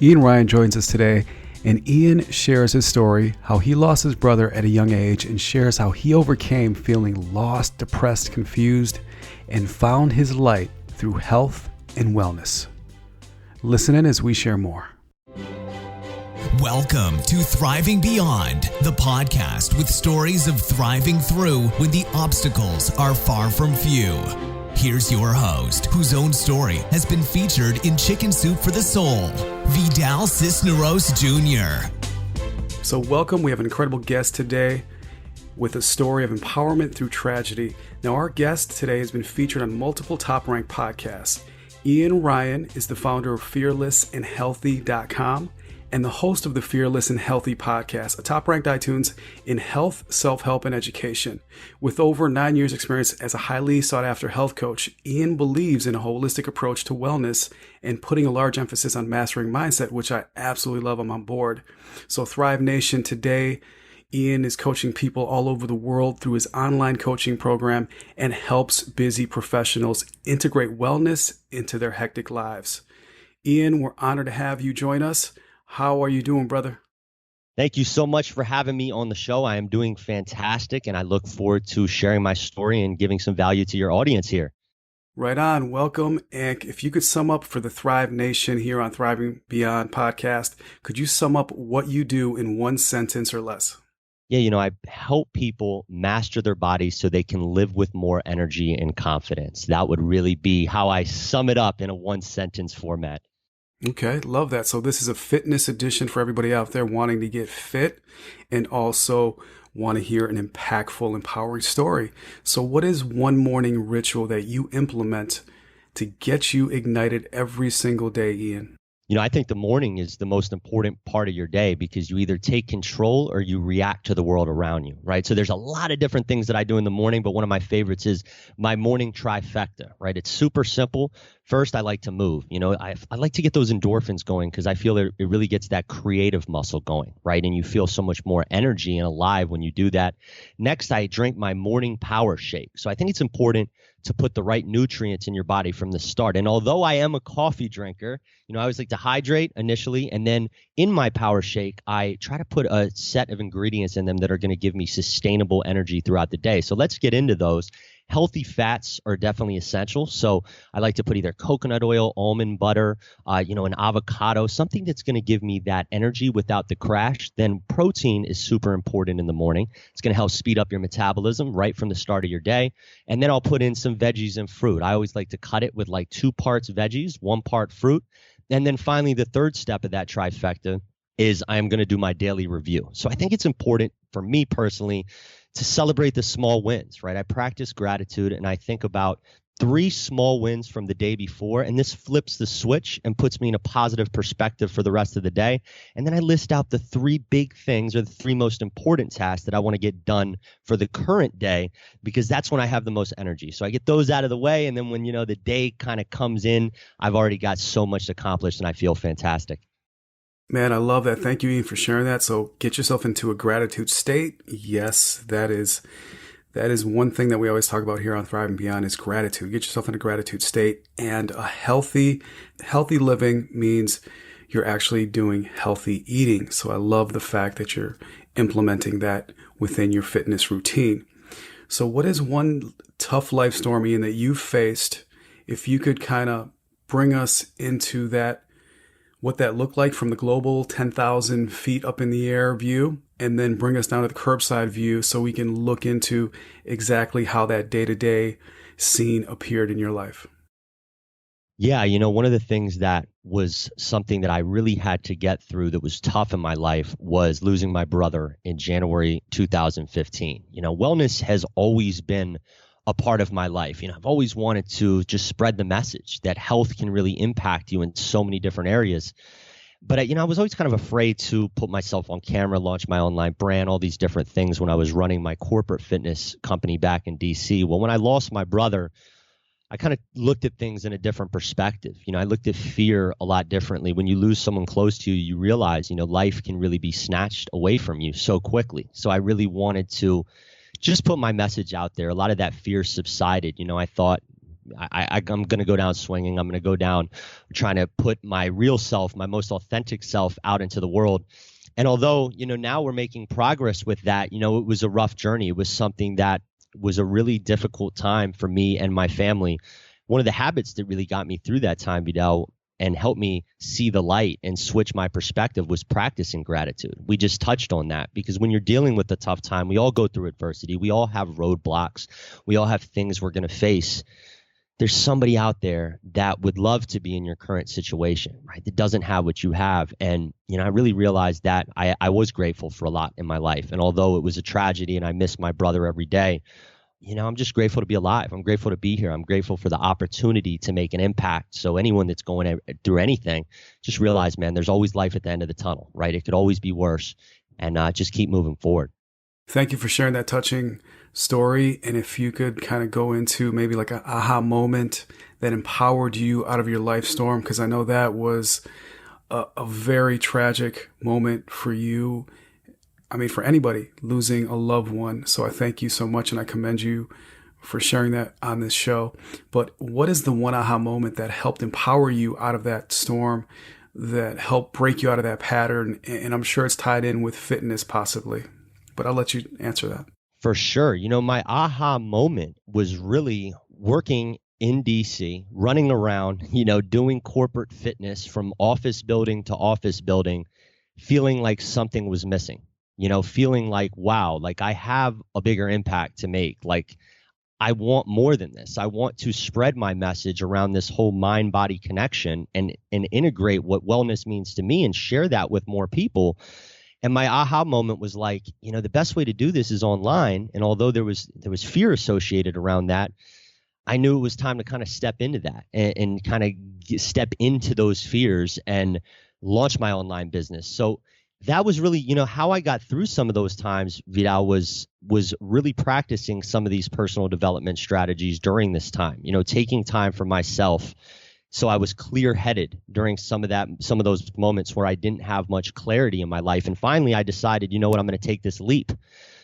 Ian Ryan joins us today, and Ian shares his story, how he lost his brother at a young age, and shares how he overcame feeling lost, depressed, confused, and found his light through health and wellness. Listen in as we share more. Welcome to Thriving Beyond, the podcast with stories of thriving through when the obstacles are far from few. Here's your host, whose own story has been featured in Chicken Soup for the Soul, Vidal Cisneros Jr. So welcome, we have an incredible guest today with a story of empowerment through tragedy. Now our guest today has been featured on multiple top-ranked podcasts. Ian Ryan is the founder of fearlessandhealthy.com and the host of the Fearless and Healthy podcast, a top-ranked iTunes in health, self-help, and education. With over 9 years experience as a highly sought-after health coach, Ian believes in a holistic approach to wellness and putting a large emphasis on mastering mindset, which I absolutely love. I'm on board. So Thrive Nation, today, Ian is coaching people all over the world through his online coaching program and helps busy professionals integrate wellness into their hectic lives. Ian, we're honored to have you join us. How are you doing, brother? Thank you so much for having me on the show. I am doing fantastic, and I look forward to sharing my story and giving some value to your audience here. Right on. Welcome. And if you could sum up for the Thrive Nation here on Thriving Beyond podcast, could you sum up what you do in one sentence or less? Yeah, I help people master their bodies so they can live with more energy and confidence. That would really be how I sum it up in a one sentence format. Okay, love that. So this is a fitness edition for everybody out there wanting to get fit and also want to hear an impactful, empowering story. So what is one morning ritual that you implement to get you ignited every single day, Ian? I think the morning is the most important part of your day because you either take control or you react to the world around you, right? So there's a lot of different things that I do in the morning, but one of my favorites is my morning trifecta, right? It's super simple. First, I like to move. I like to get those endorphins going because I feel it really gets that creative muscle going, right? And you feel so much more energy and alive when you do that. Next, I drink my morning power shake. So I think it's important to put the right nutrients in your body from the start. And although I am a coffee drinker, I always like to hydrate initially. And then in my power shake, I try to put a set of ingredients in them that are going to give me sustainable energy throughout the day. So let's get into those. Healthy fats are definitely essential. So I like to put either coconut oil, almond butter, an avocado, something that's going to give me that energy without the crash. Then protein is super important in the morning. It's going to help speed up your metabolism right from the start of your day. And then I'll put in some veggies and fruit. I always like to cut it with like 2 parts veggies, 1 part fruit. And then finally, the third step of that trifecta is I am going to do my daily review. So I think it's important for me personally to celebrate the small wins, right? I practice gratitude and I think about 3 small wins from the day before, and this flips the switch and puts me in a positive perspective for the rest of the day. And then I list out the 3 big things or the 3 most important tasks that I want to get done for the current day because that's when I have the most energy. So I get those out of the way, and then when the day kind of comes in, I've already got so much accomplished and I feel fantastic. Man, I love that. Thank you, Ian, for sharing that. So get yourself into a gratitude state. Yes, that is one thing that we always talk about here on Thriving Beyond is gratitude. Get yourself in a gratitude state. And a healthy living means you're actually doing healthy eating. So I love the fact that you're implementing that within your fitness routine. So what is one tough life storm, Ian, that you've faced? If you could kind of bring us into that, what that looked like from the global 10,000 feet up in the air view, and then bring us down to the curbside view so we can look into exactly how that day-to-day scene appeared in your life. Yeah, one of the things that was something that I really had to get through that was tough in my life was losing my brother in January 2015. Wellness has always been a part of my life. I've always wanted to just spread the message that health can really impact you in so many different areas. But I was always kind of afraid to put myself on camera, launch my online brand, all these different things when I was running my corporate fitness company back in DC. Well, when I lost my brother, I kind of looked at things in a different perspective. I looked at fear a lot differently. When you lose someone close to you, you realize, life can really be snatched away from you so quickly. So I really wanted to just put my message out there. A lot of that fear subsided. I thought I'm going to go down swinging. I'm going to go down trying to put my real self, my most authentic self out into the world. And although, now we're making progress with that, it was a rough journey. It was something that was a really difficult time for me and my family. One of the habits that really got me through that time, Vidal, and helped me see the light and switch my perspective was practicing gratitude. We just touched on that because when you're dealing with a tough time, we all go through adversity. We all have roadblocks. We all have things we're going to face. There's somebody out there that would love to be in your current situation, right? That doesn't have what you have. And, I really realized that I was grateful for a lot in my life. And although it was a tragedy and I miss my brother every day, I'm just grateful to be alive. I'm grateful to be here. I'm grateful for the opportunity to make an impact. So anyone that's going through anything, just realize, man, there's always life at the end of the tunnel, right? It could always be worse, and just keep moving forward. Thank you for sharing that touching story. And if you could kind of go into maybe like an aha moment that empowered you out of your life storm, because I know that was a very tragic moment for you. I mean, for anybody losing a loved one. So I thank you so much and I commend you for sharing that on this show. But what is the one aha moment that helped empower you out of that storm, that helped break you out of that pattern? And I'm sure it's tied in with fitness possibly, but I'll let you answer that. For sure. My aha moment was really working in DC, running around, doing corporate fitness from office building to office building, feeling like something was missing. Feeling like, wow, like I have a bigger impact to make. Like I want more than this. I want to spread my message around this whole mind-body connection and integrate what wellness means to me and share that with more people. And my aha moment was like, the best way to do this is online. And although there was fear associated around that, I knew it was time to kind of step into that and kind of step into those fears and launch my online business. So that was really, how I got through some of those times, Vidal, was really practicing some of these personal development strategies during this time, taking time for myself. So I was clear-headed during some of those moments where I didn't have much clarity in my life. And finally, I decided, I'm going to take this leap.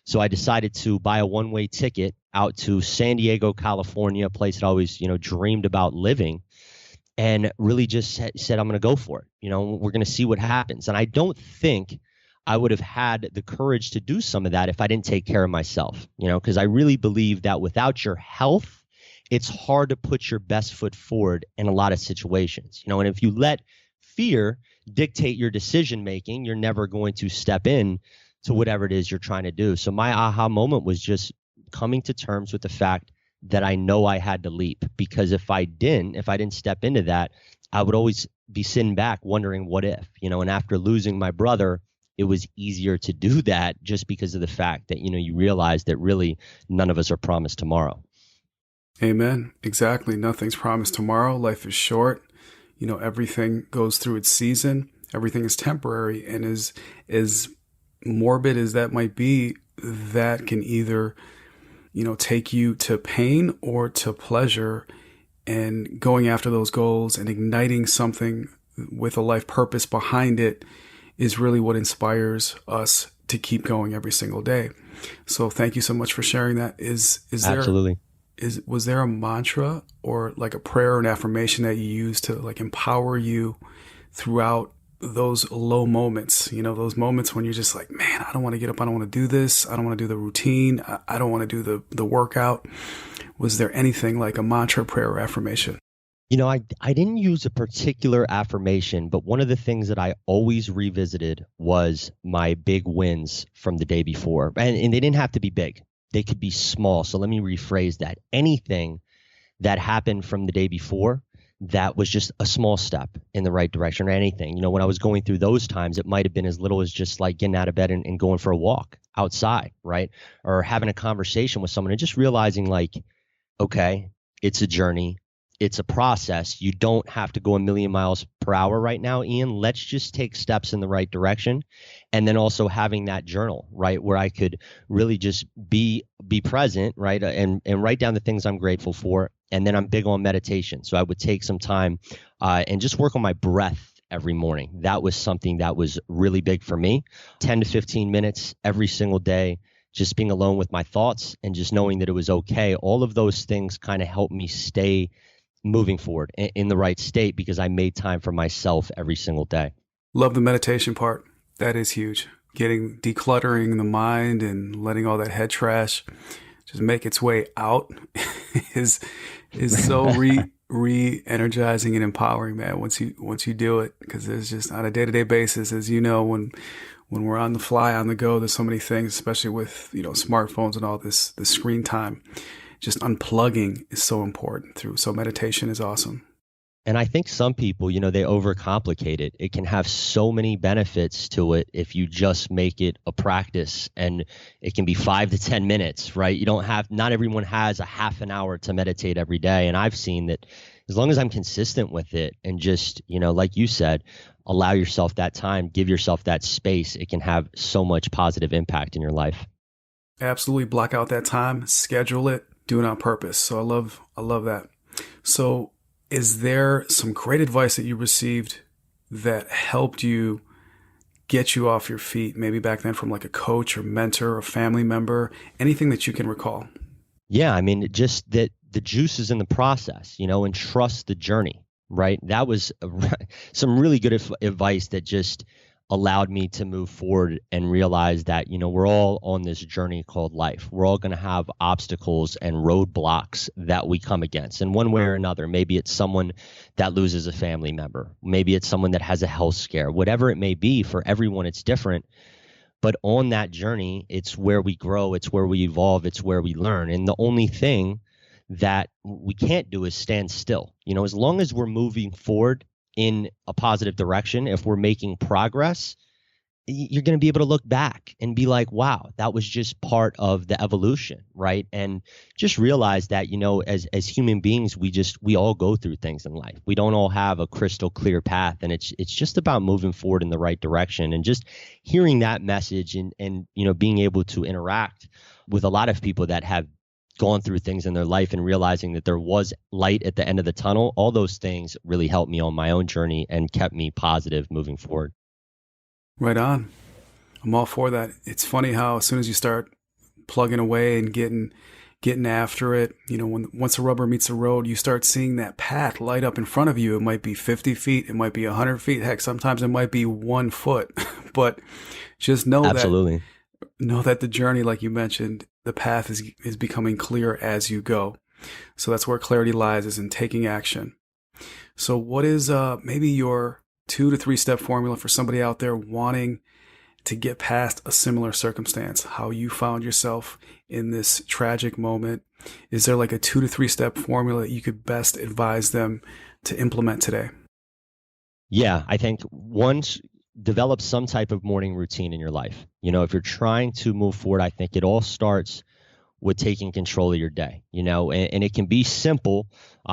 So I decided to buy a one-way ticket out to San Diego, California, a place that I always, dreamed about living. And really just said, I'm going to go for it. We're going to see what happens. And I don't think I would have had the courage to do some of that if I didn't take care of myself, because I really believe that without your health, it's hard to put your best foot forward in a lot of situations, and if you let fear dictate your decision making, you're never going to step in to whatever it is you're trying to do. So my aha moment was just coming to terms with the fact that I know I had to leap, because if I didn't step into that, I would always be sitting back wondering what if, and after losing my brother, it was easier to do that just because of the fact that, you realize that really none of us are promised tomorrow. Amen. Exactly. Nothing's promised tomorrow. Life is short. Everything goes through its season. Everything is temporary. And as morbid as that might be, that can either take you to pain or to pleasure, and going after those goals and igniting something with a life purpose behind it is really what inspires us to keep going every single day. So thank you so much for sharing that. Absolutely. Was there a mantra or like a prayer or an affirmation that you used to like empower you throughout those low moments, those moments when you're just like, man, I don't want to get up. I don't want to do this. I don't want to do the routine. I don't want to do the workout. Was there anything like a mantra, prayer, or affirmation? I didn't use a particular affirmation, but one of the things that I always revisited was my big wins from the day before. And they didn't have to be big. They could be small. So let me rephrase that. Anything that happened from the day before that was just a small step in the right direction, or anything. When I was going through those times, it might have been as little as just like getting out of bed and going for a walk outside, right? Or having a conversation with someone and just realizing like, okay, it's a journey. It's a process. You don't have to go a million miles per hour right now, Ian. Let's just take steps in the right direction. And then also having that journal, right, where I could really just be present, right, and write down the things I'm grateful for. And then I'm big on meditation. So I would take some time and just work on my breath every morning. That was something that was really big for me. 10 to 15 minutes every single day, just being alone with my thoughts and just knowing that it was okay. All of those things kind of helped me stay moving forward in the right state because I made time for myself every single day. Love the meditation part. That is huge. Decluttering the mind and letting all that head trash just make its way out is so re-energizing and empowering, man, once you do it. Because there's just on a day-to-day basis, as you know, when we're on the fly, on the go, there's so many things, especially with, smartphones and all this, the screen time. Just unplugging is so important so meditation is awesome. And I think some people, they overcomplicate it. It can have so many benefits to it if you just make it a practice, and it can be 5 to 10 minutes, right? Not everyone has a half an hour to meditate every day. And I've seen that as long as I'm consistent with it and just, like you said, allow yourself that time, give yourself that space, it can have so much positive impact in your life. Absolutely. Block out that time, schedule it, do it on purpose. So I love that. So is there some great advice that you received that helped you get you off your feet, maybe back then from like a coach or mentor or family member, anything that you can recall? Yeah, I mean, just that the juice is in the process, and trust the journey, right? That was some really good advice that just allowed me to move forward and realize that, we're all on this journey called life. We're all going to have obstacles and roadblocks that we come against in one way or another. Maybe it's someone that loses a family member. Maybe it's someone that has a health scare. Whatever it may be, for everyone, it's different. But on that journey, it's where we grow. It's where we evolve. It's where we learn. And the only thing that we can't do is stand still. As long as we're moving forward in a positive direction, if we're making progress, you're going to be able to look back and be like, wow, that was just part of the evolution, right? And just realize that, as human beings, we all go through things in life. We don't all have a crystal clear path, and it's just about moving forward in the right direction. And just hearing that message and being able to interact with a lot of people that have gone through things in their life and realizing that there was light at the end of the tunnel, all those things really helped me on my own journey and kept me positive moving forward. Right on. I'm all for that. It's funny how as soon as you start plugging away and getting after it, once the rubber meets the road, you start seeing that path light up in front of you. It might be 50 feet. It might be 100 feet. Heck, sometimes it might be 1 foot. But just know Absolutely. that the journey, like you mentioned, the path is becoming clear as you go. So that's where clarity lies, is in taking action. So what is maybe your 2 to 3 step formula for somebody out there wanting to get past a similar circumstance? How you found yourself in this tragic moment? Is there like a 2 to 3 step formula that you could best advise them to implement today? Yeah, I think once develop some type of morning routine in your life. If you're trying to move forward, I think it all starts with taking control of your day, and it can be simple.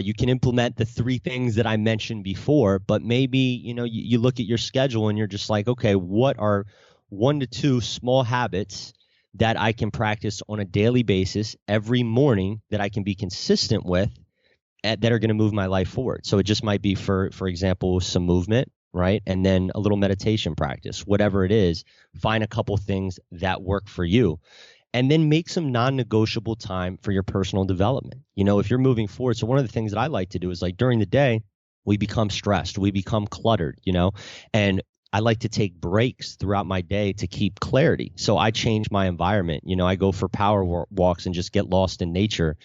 You can implement the 3 things that I mentioned before, but maybe, you look at your schedule and you're just like, okay, what are 1 to 2 small habits that I can practice on a daily basis every morning that I can be consistent with that are going to move my life forward? So it just might be, for example, some movement, right? And then a little meditation practice, whatever it is. Find a couple things that work for you. And then make some non-negotiable time for your personal development. If you're moving forward. So one of the things that I like to do is, like, during the day, we become stressed, we become cluttered, and I like to take breaks throughout my day to keep clarity. So I change my environment. I go for power walks and just get lost in nature.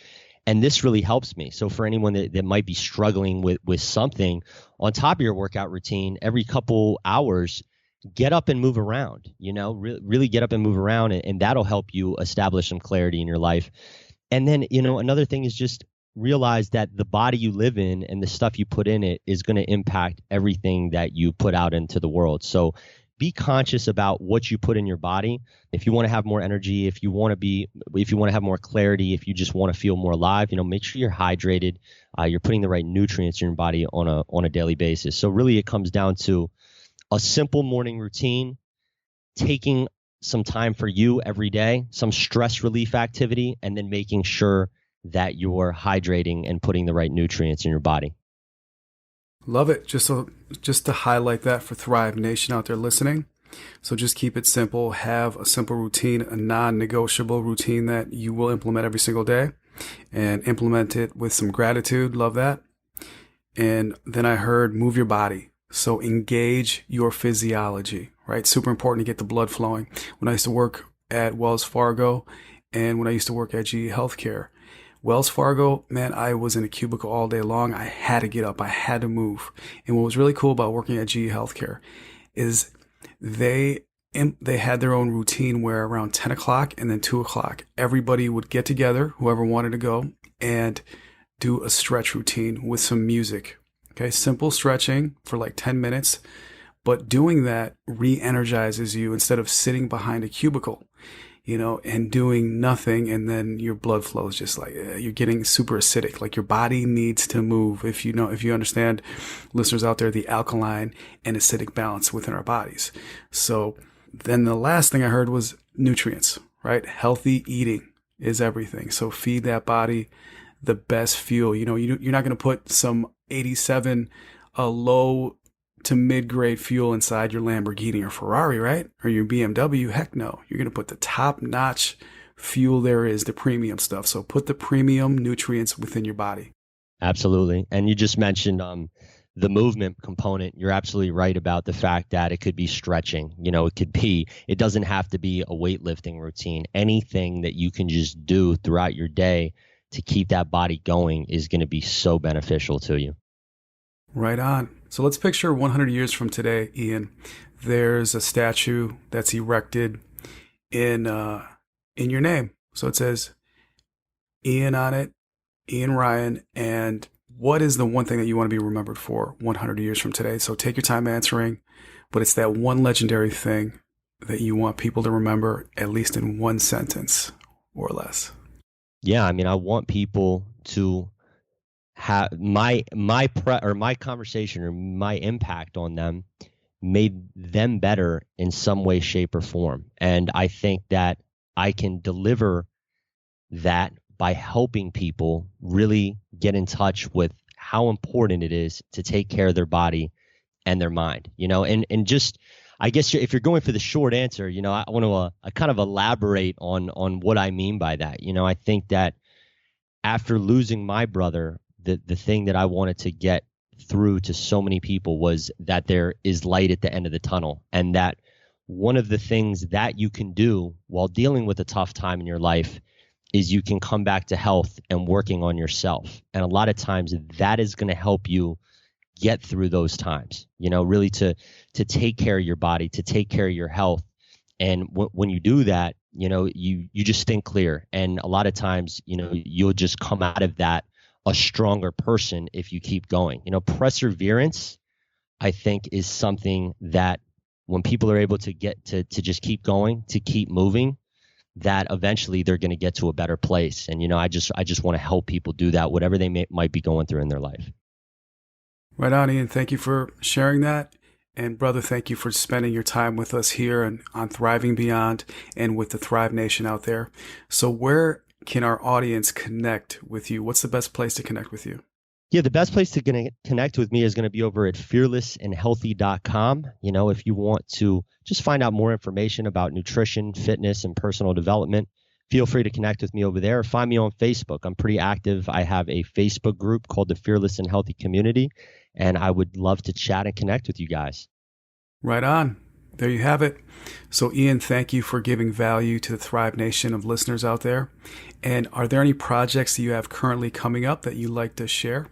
And this really helps me. So for anyone that might be struggling with something, on top of your workout routine, every couple hours, get up and move around, really get up and move around, and that'll help you establish some clarity in your life. And then, another thing is just realize that the body you live in and the stuff you put in it is going to impact everything that you put out into the world. So be conscious about what you put in your body. If you want to have more energy, if you want to have more clarity, if you just want to feel more alive, make sure you're hydrated. You're putting the right nutrients in your body on a daily basis. So really it comes down to a simple morning routine, taking some time for you every day, some stress relief activity, and then making sure that you're hydrating and putting the right nutrients in your body. Love it. Just to highlight that for Thrive Nation out there listening, So just keep it simple. Have a simple routine, a non-negotiable routine that you will implement every single day, and implement it with some gratitude. Love that. And then I heard move your body. So engage your physiology, right? Super important to get the blood flowing. When I used to work at Wells Fargo and when I used to work at GE Healthcare, Wells Fargo, man, I was in a cubicle all day long. I had to get up. I had to move. And what was really cool about working at GE Healthcare is they had their own routine where around 10 o'clock and then 2 o'clock, everybody would get together, whoever wanted to go, and do a stretch routine with some music. Okay, simple stretching for like 10 minutes, but doing that re-energizes you instead of sitting behind a cubicle, and doing nothing, and then your blood flow is just like you're getting super acidic. Like your body needs to move. If you understand, listeners out there, the alkaline and acidic balance within our bodies. So then the last thing I heard was nutrients, right? Healthy eating is everything. So feed that body the best fuel. You're not going to put some 87 low to mid-grade fuel inside your Lamborghini or Ferrari, right? Or your BMW. Heck no. You're going to put the top-notch fuel there is, the premium stuff. So put the premium nutrients within your body. Absolutely. And you just mentioned the movement component. You're absolutely right about the fact that it could be stretching. It doesn't have to be a weightlifting routine. Anything that you can just do throughout your day to keep that body going is going to be so beneficial to you. Right on. So let's picture 100 years from today, Ian. There's a statue that's erected in your name. So it says Ian on it, Ian Ryan. And what is the one thing that you want to be remembered for 100 years from today? So take your time answering, but it's that one legendary thing that you want people to remember, at least in one sentence or less. Yeah, I want people to have my conversation or my impact on them made them better in some way, shape, or form. And I think that I can deliver that by helping people really get in touch with how important it is to take care of their body and their mind, and just, I guess if you're going for the short answer, I want to kind of elaborate on what I mean by that. I think that after losing my brother, the thing that I wanted to get through to so many people was that there is light at the end of the tunnel, and that one of the things that you can do while dealing with a tough time in your life is you can come back to health and working on yourself. And a lot of times that is going to help you get through those times, really to take care of your body, to take care of your health. And when you do that, you just think clear. And a lot of times, you'll just come out of that a stronger person if you keep going. Perseverance, I think, is something that when people are able to get to just keep going, to keep moving, that eventually they're going to get to a better place. And, I just want to help people do that, whatever they might be going through in their life. Right on, Ian. Thank you for sharing that. And brother, thank you for spending your time with us here and on Thriving Beyond and with the Thrive Nation out there. So where can our audience connect with you? What's the best place to connect with you? Yeah, the best place to connect with me is going to be over at fearlessandhealthy.com. If you want to just find out more information about nutrition, fitness, and personal development, feel free to connect with me over there. Find me on Facebook. I'm pretty active. I have a Facebook group called the Fearless and Healthy Community, and I would love to chat and connect with you guys. Right on. There you have it. So Ian, thank you for giving value to the Thrive Nation of listeners out there. And are there any projects you have currently coming up that you'd like to share?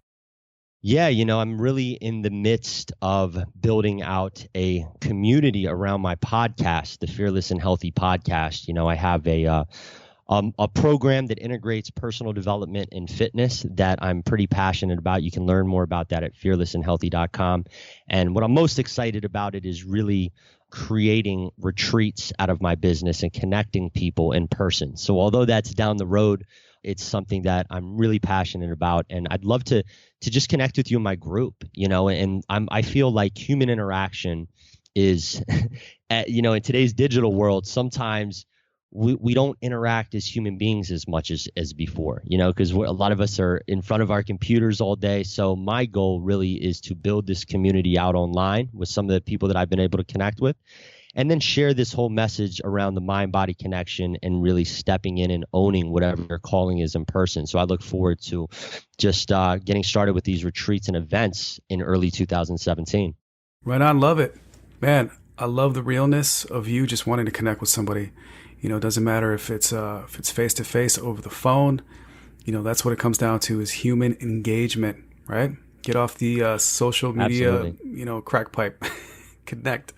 Yeah, I'm really in the midst of building out a community around my podcast, the Fearless and Healthy Podcast. I have a program that integrates personal development and fitness that I'm pretty passionate about. You can learn more about that at fearlessandhealthy.com. And what I'm most excited about it is really creating retreats out of my business and connecting people in person. So although that's down the road, it's something that I'm really passionate about, and I'd love to just connect with you in my group, and I feel like human interaction is, in today's digital world, sometimes we don't interact as human beings as much as before, because a lot of us are in front of our computers all day. So my goal really is to build this community out online with some of the people that I've been able to connect with, and then share this whole message around the mind-body connection and really stepping in and owning whatever your calling is in person. So I look forward to just getting started with these retreats and events in early 2017. Right on. Love it. Man, I love the realness of you just wanting to connect with somebody. You know, it doesn't matter if it's face-to-face, over the phone. You know, that's what it comes down to, is human engagement, right? Get off the social media, Absolutely. Crack pipe. Connect.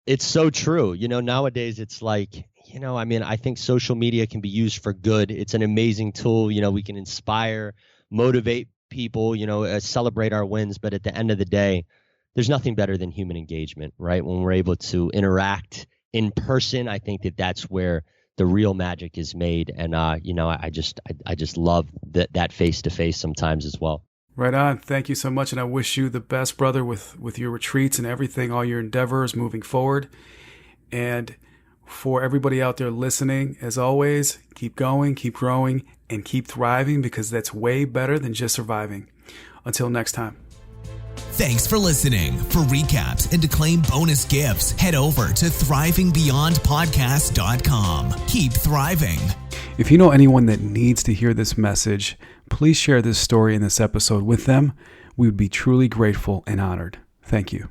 It's so true. Nowadays it's like, I think social media can be used for good. It's an amazing tool. We can inspire, motivate people, celebrate our wins. But at the end of the day, there's nothing better than human engagement, right? When we're able to interact in person, I think that's where the real magic is made. And, I just love that face-to-face sometimes as well. Right on. Thank you so much. And I wish you the best, brother, with your retreats and everything, all your endeavors moving forward. And for everybody out there listening, as always, keep going, keep growing, and keep thriving, because that's way better than just surviving. Until next time. Thanks for listening. For recaps and to claim bonus gifts, head over to thrivingbeyondpodcast.com. Keep thriving. If you know anyone that needs to hear this message, please share this story in this episode with them. We would be truly grateful and honored. Thank you.